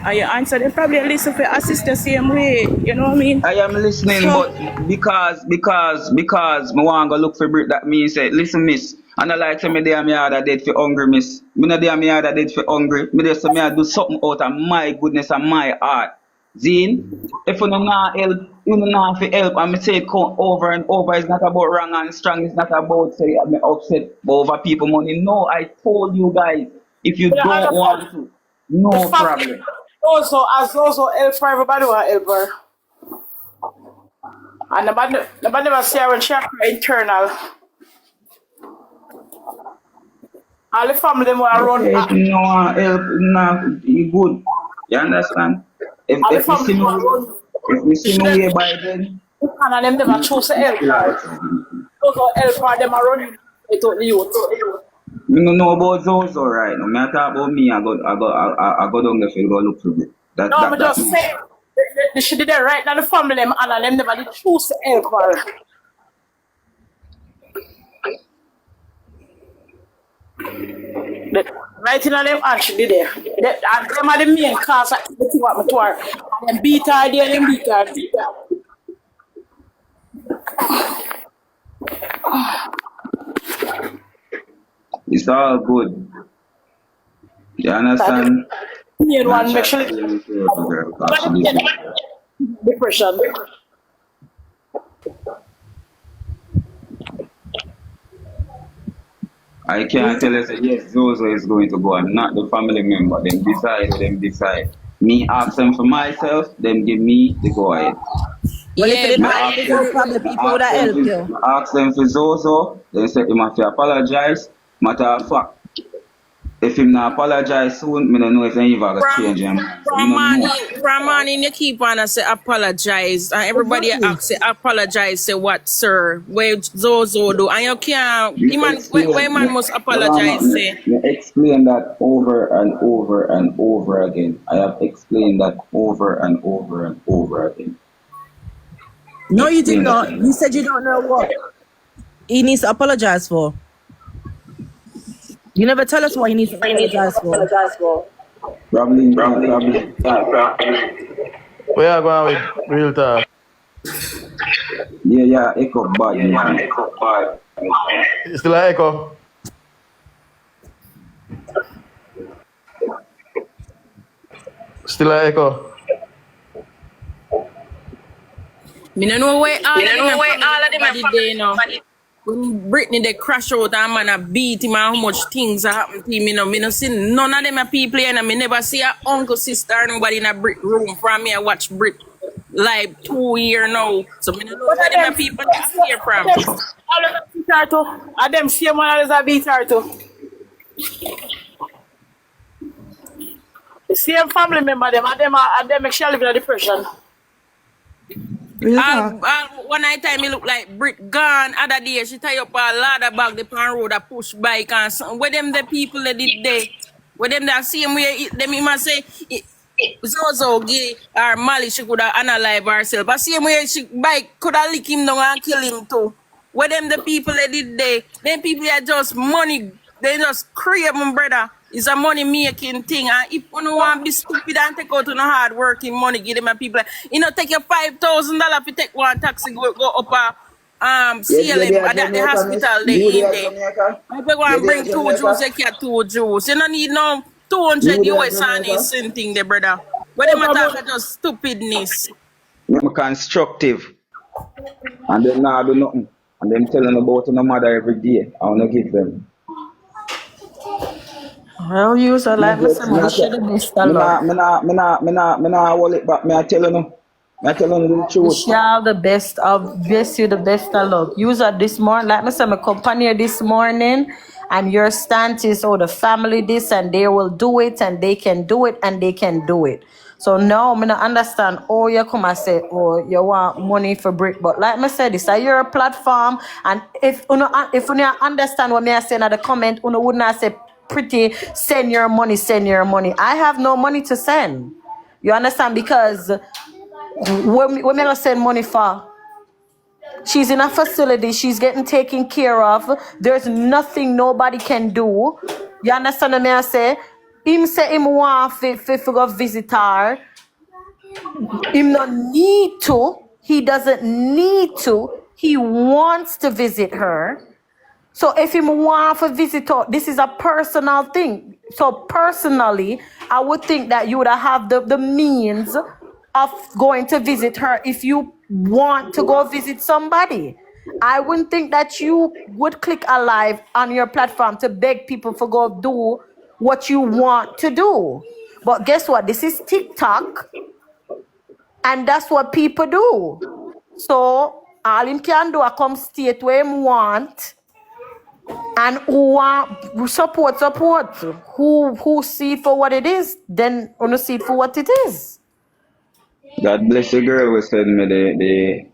And you answer, they probably listen for assist the same way. You know what I mean? I am listening, So, but because me want to go look for Brit, that means say, listen, miss. And I like say me there me other dead for hungry, miss. Me no there me other dead for hungry. Me there say me I do something out of my goodness and my heart. Zine, if you no not help, you no not for help. And me say it come over and over. It's not about wrong and strong. It's not about say me upset over people money. No, I told you guys, if you yeah, don't want to, the no family problem. also help for everybody who help her. And nobody never see her when she internal. All the family them want to run. If no one help, no, you good. You understand? All the If me family see them me, want to run. if me see She me them, way by then, and them never choose to help her. Those who help her, them are running to the youth. me no know about those alright. No, me I talk about me. I go down the field go look for it. No, I'm That just me. saying. She did it right now. The family them and them never did choose to help her. Right in them and she did it. And them are the main cause of everything what me to her. And them beat her there, them beat her. It's all good. You understand? Main Not one, make try sure to blame the girl because she did it. depression. I can't tell you say yes, Zozo is going to go. I'm not the family member. Them decide. Them decide. Me ask them for myself. Them give me the go ahead. Well, if you Yeah, didn't Me but ask ask the them, girl, probably me people would ask have them, helped me you. ask them for Zozo. They say him have to apologize. Matter of fact, if him not apologize soon, me don't know if he ever gonna change him. So me don't know. from morning you keep on and say apologize and everybody Exactly. ask say apologize say what sir where Zozo do and you can't Me you man where explain, man me, must hold on, apologize say me explain that over and over and over again. I have explained that over and over and over again. No, you did Explain that not. to You you. said you don't know what he needs to apologize for. You never tell us what he needs to apologize for. Probably, probably. We are going with real talk. Yeah, yeah, echo bad, man. It's still an echo. Still an echo. me no know where all of them and family member did they know when Brittany they crash out and man a beat him and how much things happen to him me no see none of them a people here and me never see a uncle sister or nobody in a Brit room from me I watch Brit live 2 years now so me no know But where of them a them, people they hear from. all of them beat her too. And them same one as a beat her too. The same family member them and them make sure live in a depression. Real talk. One night time, me look like Brit gone. Other day, she tie up a ladder bag the pan road, a push bike and something. Where them the people that did there? Where them that same way? Them even say Zozo gay or Molly, she could have analyzed herself. But same way she bike could have lick him down and kill him too. Where them the people that did there? Them people that just money. They just create my brother. It's a money making thing. And if you don't want to be stupid and take out on a hard working money, give them a people. You know, take your $5,000 to take one taxi, go up You CLM there, at the Jamaica, miss? hospital they You in there, there. Jamaica? If you go You and there, bring 2 juice, Jamaica? you get 2 juice. You don't need no 200 You there, US and Jamaica? it's thing there, brother. But them attack just stupidness. I'm constructive. And them not do nothing. And them telling about no mother every day. I wanna give them. Well, you so Me like me say, vex, me we not, wish you the best of luck. me not hold it back. Me I tell you no. Me I tell you the Wish truth. y'all the best of, bless you the best of luck. Use are this morning, like me say, my company this morning, and your stance is, oh, the family this, and they will do it, and they can do it, and they can do it. So now, me not understand, oh, you come and say, oh, you want money for brick, but like me said, this is your platform, and if you understand what me I say in the comment, you would not say, pretty, send your money, send your money. I have no money to send. You understand? Because when me gonna send money for? She's in a facility. She's getting taken care of. There's nothing nobody can do. You understand what me I say? him say him want fi go visit her. Him not need to. He doesn't need to. He wants to visit her. So if him want to visit her, this is a personal thing. So personally, I would think that you would have the means of going to visit her if you want to go visit somebody. I wouldn't think that you would click a live on your platform to beg people for go do what you want to do. But guess what? This is TikTok, and that's what people do. So all him can do I come state where him want, and who want support. Who see it for what it is, then wanna see it for what it is. God bless the girl who sent me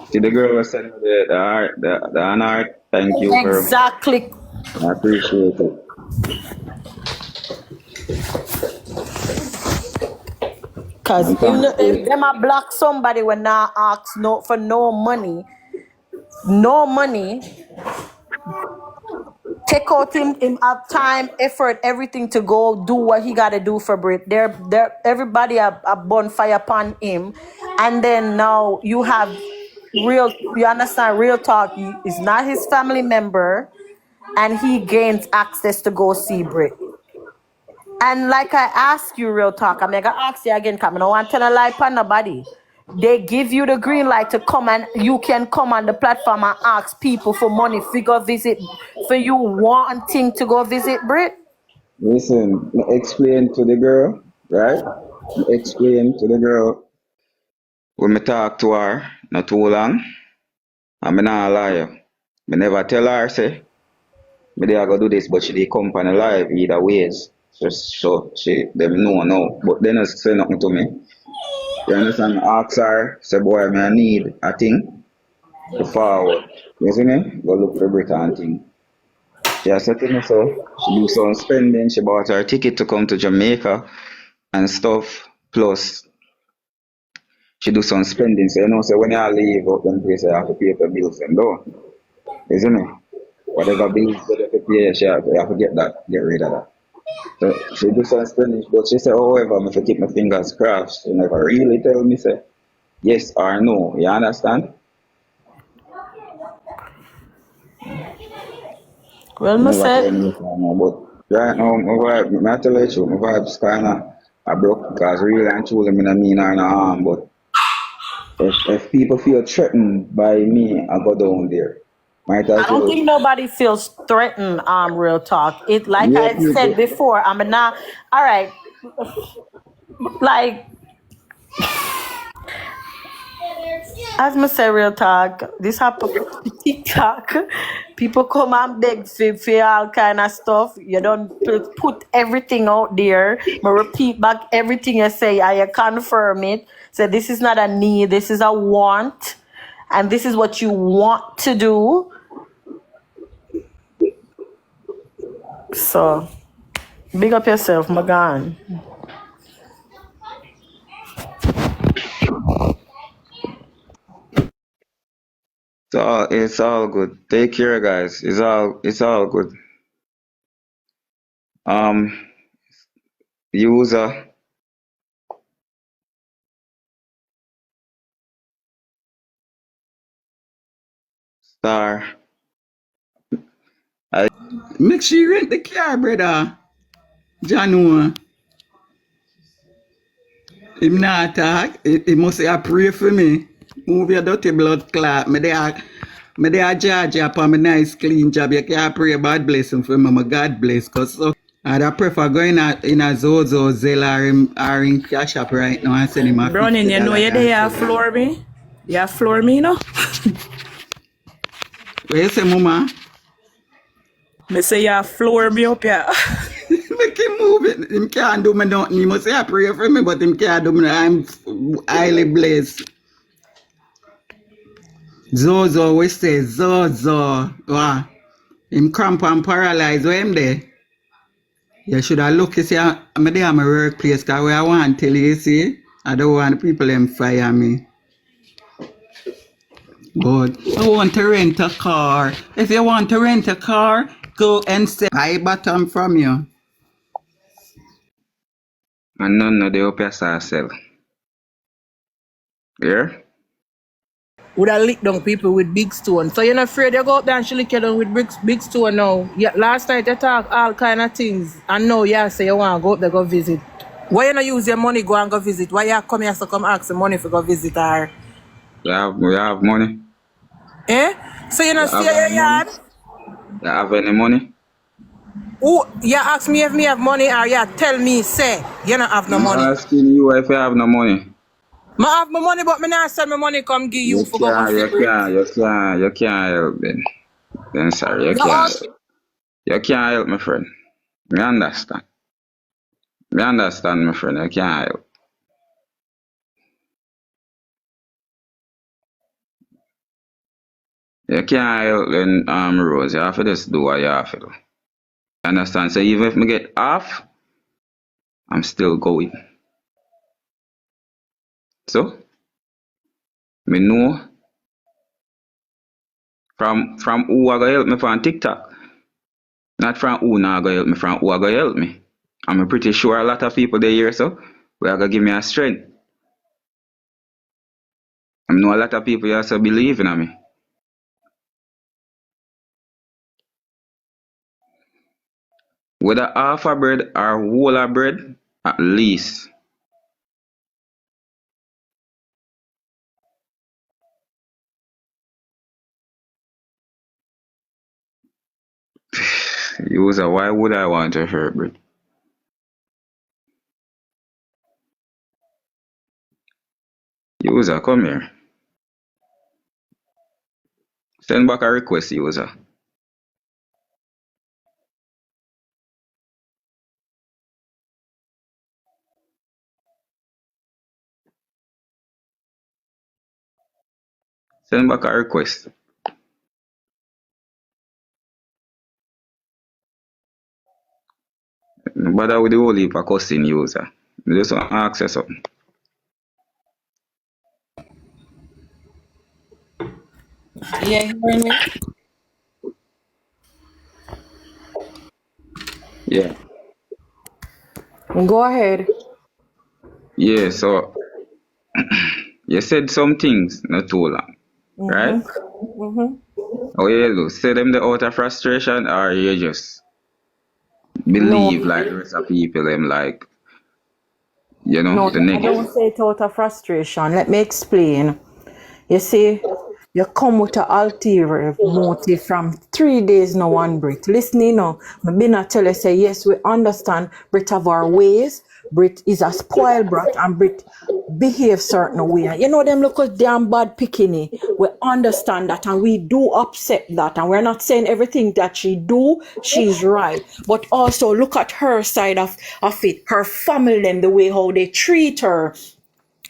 see the girl who sent me the art, the art. Thank you very much. Exactly. I appreciate it. Cause And thank if you. them a block somebody when I ask no for no money, take out him have time, effort, everything to go do what he gotta do for Brit. They're everybody a bonfire upon him, and then now you have you understand real talk. Is not his family member, and he gains access to go see Brit. And like I ask you, real talk, I'm gonna ask you again, come. I don't want to tell a lie upon nobody. They give you the green light to come, and you can come on the platform and ask people for money for go visit, for you wanting to go visit Brit. Listen, me explain to the girl, right? Me explain to the girl when me talk to her not too long, and me not lie. Me never tell her say me dey go do this, but she dey come on the live either ways. So she them know now, but they not say nothing to me. You understand? Ask her, say boy, me I need a thing to forward. You see me? Go look for Britain thing. She has said to me so. She do some spending. She bought her ticket to come to Jamaica and stuff. Plus, she do some spending. So you know, so when you leave out them place, you have to pay for bills and down. You see me? Whatever bills you have to pay, you have to get that, get rid of that. So she do some spending, but she said, however, I'm keep my fingers crossed. She never really tell me say yes or no. You understand? Well, She I never tell said, me yes or no. But right now, my vibe, I tell you the truth, my vibe's kinda I broke because really and truly me not mean her no harm. But if people feel threatened by me, I go down there. Might I as don't well. think nobody feels threatened. Real talk. It like Yeah, I said people. before. I'm not. All right. Like as me say, real talk. This happen for TikTok. People come and beg for all kind of stuff. You don't put everything out there. Me repeat back everything you say. I confirm it. So this is not a need. This is a want, and this is what you want to do. So big up yourself, Magan. It's all good. Take care, guys. It's all good. Um, user star. Make sure you rent the car, brother. Janua. Him not talk. He must say, I pray for me. Move your dirty blood clot. Me there a judge upon my nice clean job. You can't pray bad blessing for me. My God bless. Cause so, I'd prefer going in a Zozo, Zella, or in Cash App right now and send him a Browning, you know $50 you there and floor me. You floor me, you know. where you say, Mama? Me say you floor me up, yeah. Make him move it. Him can't do me nothing. He must say I pray for me, but him can't do me. I'm highly blessed. Zozo, we say Zozo. Wow. Him cramp and paralyzed. Where him there? You should have looked. You see, I'm there at my workplace because where I want to tell you, see, I don't want the people them fire me. But I want to rent a car. If you want to rent a car, go and say I bottom from you. And none of the up your sell. Yeah? Would have lick down people with big stone. So you're not afraid you go up there and she lick you down with big stone now. Yeah, last night you talk all kind of things. And now you say you want to go up there go visit. Why you not use your money go and go visit? Why you come here to come ask the money for go visit her? You have money? Eh? So you You not have see your any yard? money? You have any money? Who you ask me if me have money or you tell me say you don't have no I'm money. asking you if you have no money. I have my money but me not send my money come give you for go figure it. You can't help then. Then sorry, you You can't ask help. You can't help, my friend. Me understand. Me understand, my friend. You can't help. You can't help then, Rose. You have to just do what you have to do. Understand? So even if me get half, I'm still going. So, me know from who I go help me from TikTok. Not from who now go help me, from who I go help me. I'm pretty sure a lot of people they here so we are gonna give me a strength. I know a lot of people also believe in me. Whether half a bread or whole a bread, at least. User, why would I want to hurt bread? User, come here. Send back a request, user. Send back a request. No bother with the whole heap of cussing user. I just want to ask you something. Yeah, you hearing me? Yeah. Go ahead. Yeah, so you said some things not too long, right? Oh yeah, look, say them the out of frustration or you just No, believe like the rest of people them like, no, the I don't negative. say it out of frustration. Let me explain. You see, you come with an ulterior motive from 3 days now on Brit. Listening now, I been not tell you say yes, we understand Brit have our ways. Brit is a spoiled brat and Brit behave certain way. And you know them look as damn bad picking. We understand that and we do upset that. And we're not saying everything that she do, she's right. But also look at her side of it. Her family, them, the way how they treat her,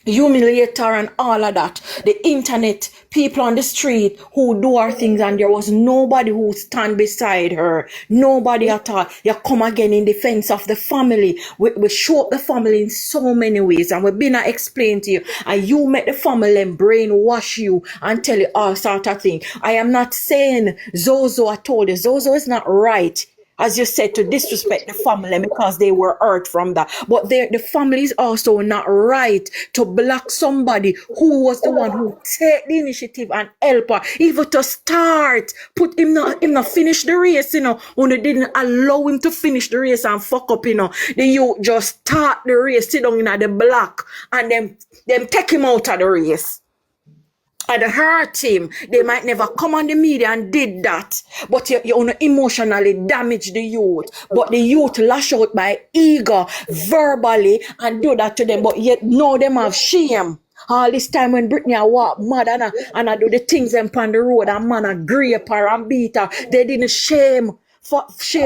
humiliate her and all of that. The internet, people on the street who do her things and there was nobody who stand beside her. Nobody at all. You come again in defense of the family. We show up the family in so many ways and we've been explain to you. And you make the family and brainwash you and tell you all sort of things. I am not saying Zozo, I told you, Zozo is not right, as you said, to disrespect the family because they were hurt from that. But the family is also not right to block somebody who was the one who take the initiative and help her, even to start. Put him not finish the race, when they didn't allow him to finish the race and fuck up, the youth just start the race, sit down in the block, and them take him out of the race and hurt him. They might never come on the media and did that. But you emotionally damage the youth. But the youth lash out by ego, verbally, and do that to them. But yet now them have shame. All this time when Brittany I walk mad and I do the things them on the road and man I grape her and beat her, they didn't shame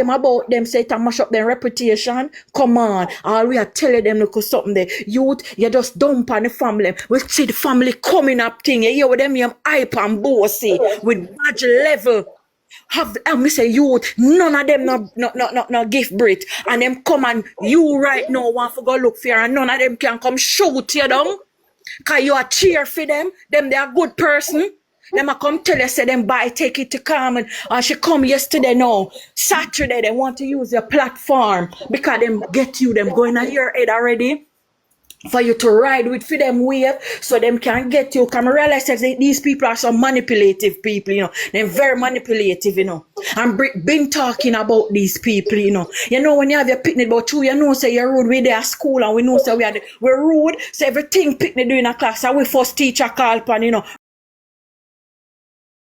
about them, say to mash up their reputation. Come on, all we are telling them look something there. Youth, you just dump on the family. We see the family coming up thing. You hear with them hype and bossy with badge level. Me say youth, none of them no gift Brit. And them come and you right now want to go look for her and none of them can come shoot you down. Cause you are cheer for them. Them they are good person. Them a come tell you, say them buy, take it to Carmen. And she come yesterday now. Saturday, they want to use your platform because them get you, them going on your head already. For you to ride with for them wave so them can get you. Come realize that these people are some manipulative people, you know. They're very manipulative, you know. And Brit been talking about these people, you know. You know, when you have your picnic about you know, say you're rude, we're there at school and we know say we're rude. So everything picnic doing a class and we first teacher call upon, you know.